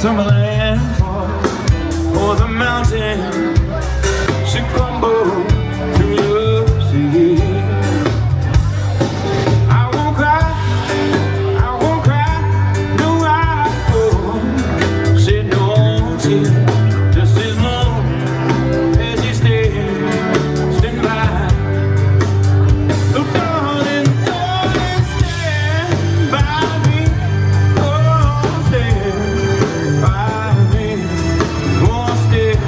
Tamale or the mountain should crumble to the sea. I won't cry, no I won't shed no tears, just as long as you stand by. So darling, stand by me, oh stand by me, oh stand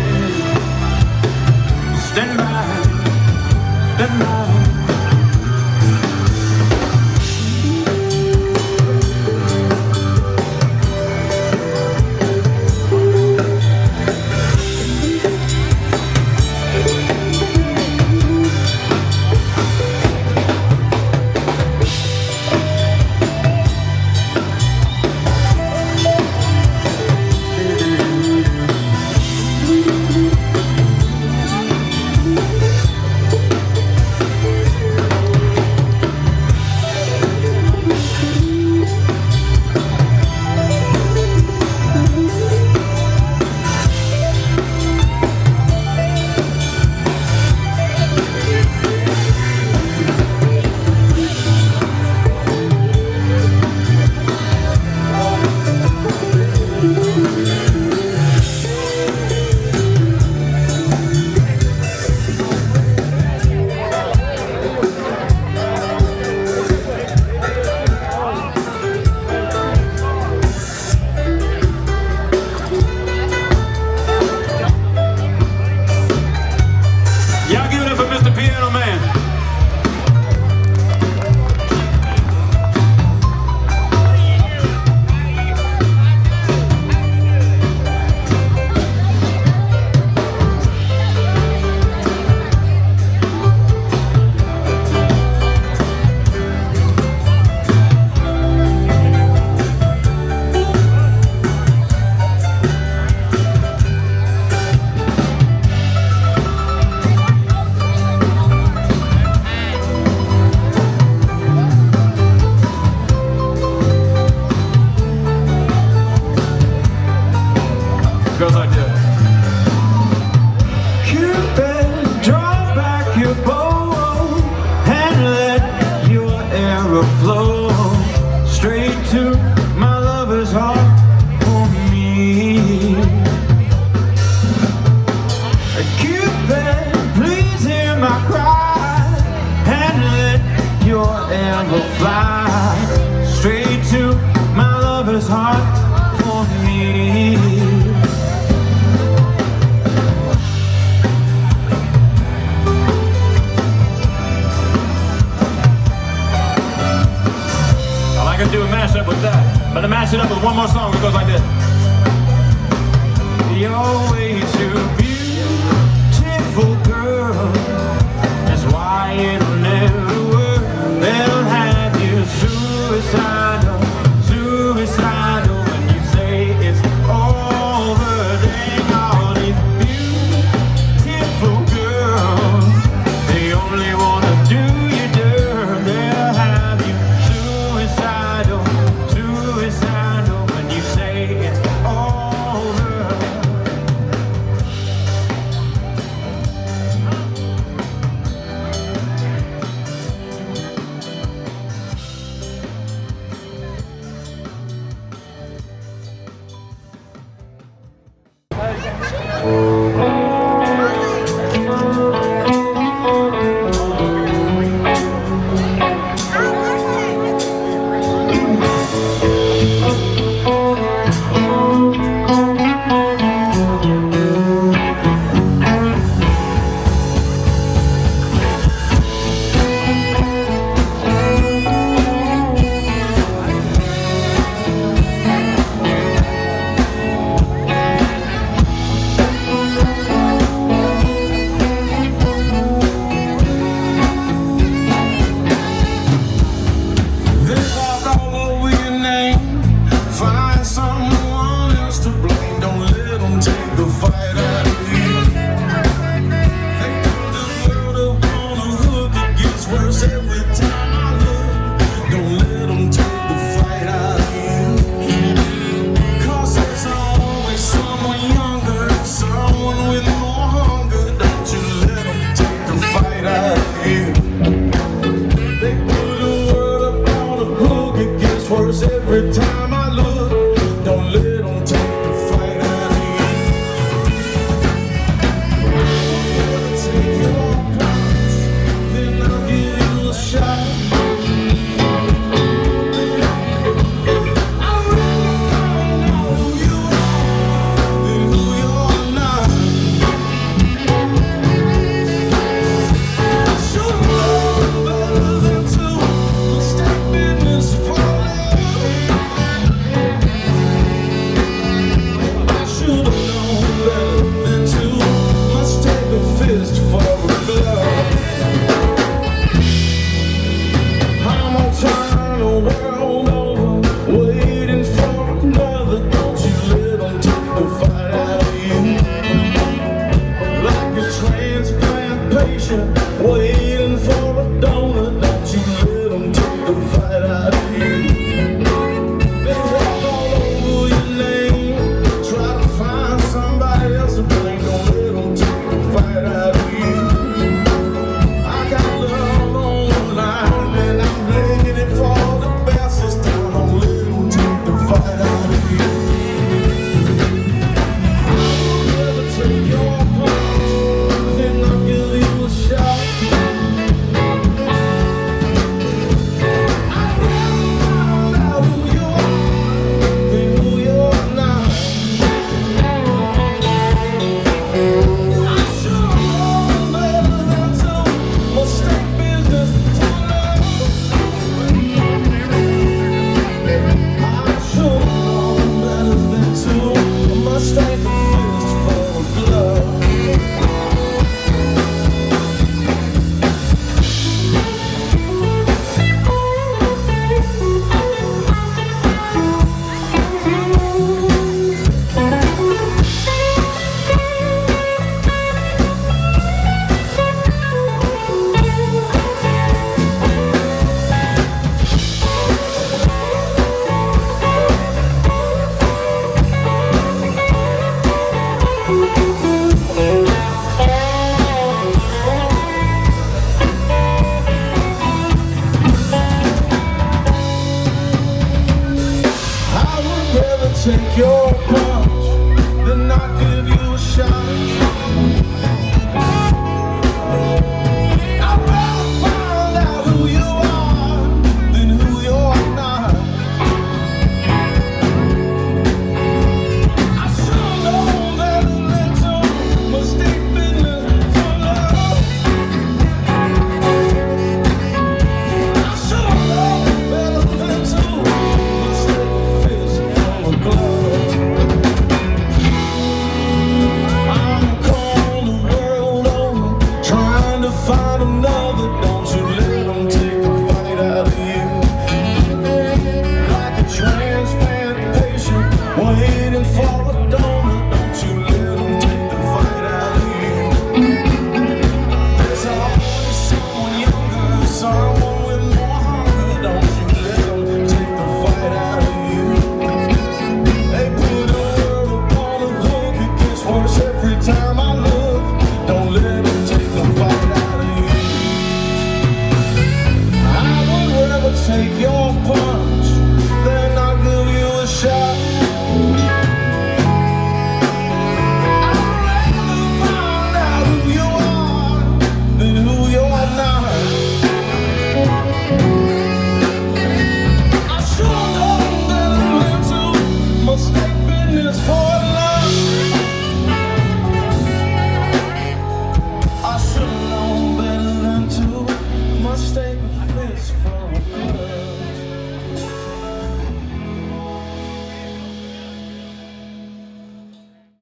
Cupid, please hear my cry and let your arrow fly straight to my lover's heart for me. I can do a mashup with that, but to mash it up with one more song that goes like this. You're way too beautiful, girl. That's why it'll never work. They'll have you suicidal, suicidal when you say it's over. Dang all these beautiful girls, they only wanna do you dirt. They'll have you suicidal, suicidal when you say it's over. Every time I look, don't let them take the fight out of you. Take your punch, then I'll give you a shot. I really don't know who you are and who you're not. I should know better than to mistake business for transplant patient.